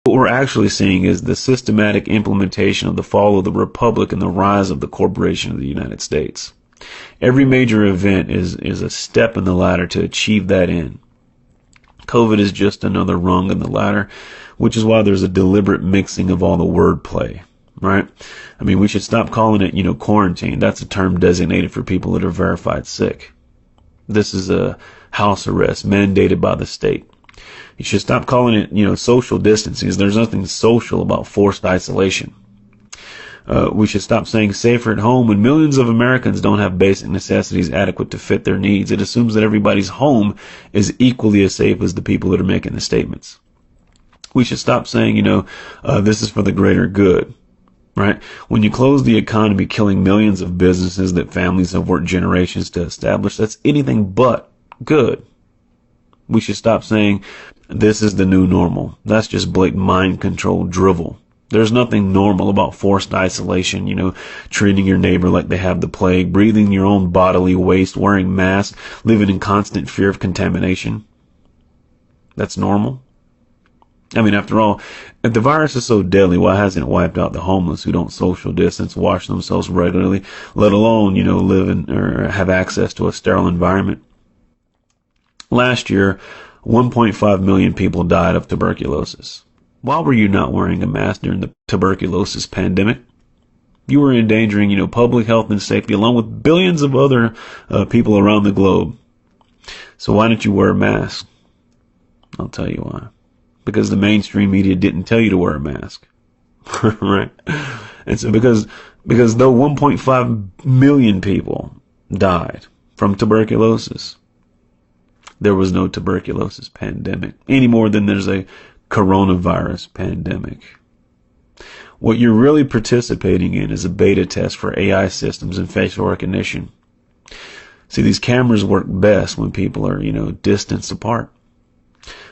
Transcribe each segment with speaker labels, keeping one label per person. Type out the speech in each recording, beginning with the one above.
Speaker 1: What we're actually seeing is the systematic implementation of the fall of the republic and the rise of the corporation of the United States. Every major event is a step in the ladder to achieve that end. COVID is just another rung in the ladder, which is why there's a deliberate mixing of all the wordplay, right? I mean, we should stop calling it, quarantine. That's a term designated for people that are verified sick. This is a house arrest mandated by the state. You should stop calling it, social distancing. There's nothing social about forced isolation. We should stop saying safer at home when millions of Americans don't have basic necessities adequate to fit their needs. It assumes that everybody's home is equally as safe as the people that are making the statements. We should stop saying, this is for the greater good, right? When you close the economy, killing millions of businesses that families have worked generations to establish, that's anything but good. We should stop saying this is the new normal. That's just blatant mind control drivel. There's nothing normal about forced isolation, treating your neighbor like they have the plague, breathing your own bodily waste, wearing masks, living in constant fear of contamination. That's normal. I mean, after all, if the virus is so deadly, why hasn't it wiped out the homeless who don't social distance, wash themselves regularly, let alone, live in or have access to a sterile environment? Last year, 1.5 million people died of tuberculosis. Why were you not wearing a mask during the tuberculosis pandemic? You were endangering, public health and safety along with billions of other people around the globe. So why didn't you wear a mask? I'll tell you why. Because the mainstream media didn't tell you to wear a mask. Right? And so because though 1.5 million people died from tuberculosis, there was no tuberculosis pandemic any more than there's a coronavirus pandemic. What you're really participating in is a beta test for AI systems and facial recognition. See, these cameras work best when people are, distanced apart.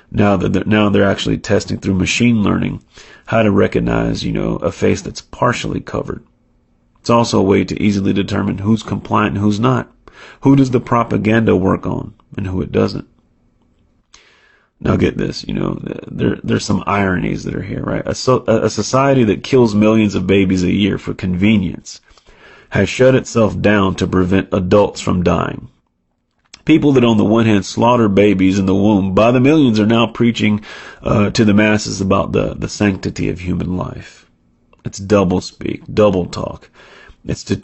Speaker 1: Now they're actually testing through machine learning how to recognize, a face that's partially covered. It's also a way to easily determine who's compliant and who's not. Who does the propaganda work on and who it doesn't? Now get this, there's some ironies that are here, right? A society that kills millions of babies a year for convenience has shut itself down to prevent adults from dying. People that on the one hand slaughter babies in the womb by the millions are now preaching to the masses about the sanctity of human life. It's double speak, double talk. It's the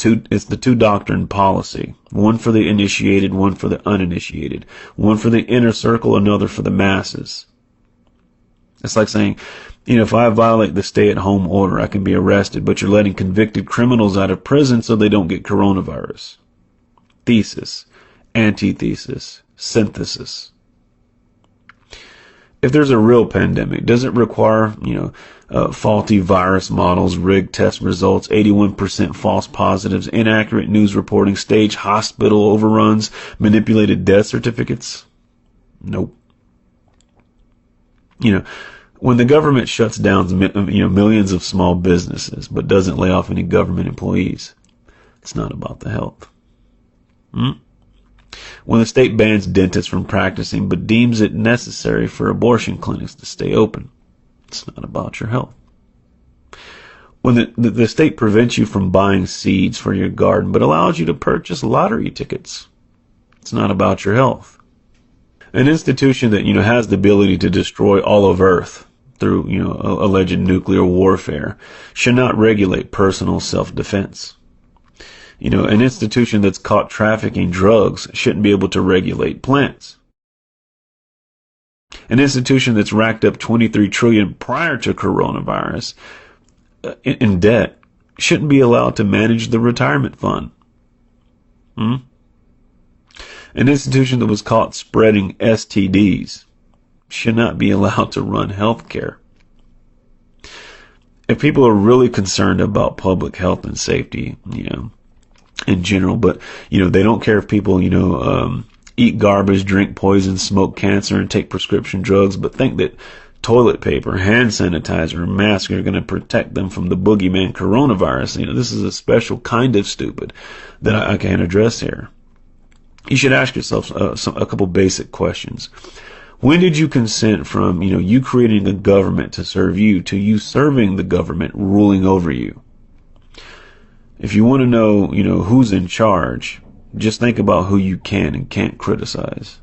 Speaker 1: two doctrine policy. One for the initiated, one for the uninitiated. One for the inner circle, another for the masses. It's like saying, if I violate the stay-at-home order, I can be arrested, but you're letting convicted criminals out of prison so they don't get coronavirus. Thesis, antithesis, synthesis. If there's a real pandemic, does it require, faulty virus models, rigged test results, 81% false positives, inaccurate news reporting, staged hospital overruns, manipulated death certificates? Nope. When the government shuts down, millions of small businesses, but doesn't lay off any government employees, it's not about the health. When the state bans dentists from practicing but deems it necessary for abortion clinics to stay open, it's not about your health. When the state prevents you from buying seeds for your garden but allows you to purchase lottery tickets, it's not about your health. An institution that has the ability to destroy all of Earth through alleged nuclear warfare should not regulate personal self-defense. An institution that's caught trafficking drugs shouldn't be able to regulate plants. An institution that's racked up $23 trillion prior to coronavirus in debt shouldn't be allowed to manage the retirement fund. An institution that was caught spreading STDs should not be allowed to run healthcare. If people are really concerned about public health and safety, in general, but they don't care if people eat garbage, drink poison, smoke cancer, and take prescription drugs, but think that toilet paper, hand sanitizer, and masks are going to protect them from the boogeyman coronavirus. This is a special kind of stupid that I can't address here. You should ask yourself a couple basic questions. When did you consent from, you creating a government to serve you, to you serving the government ruling over you? If you want to know, who's in charge, just think about who you can and can't criticize.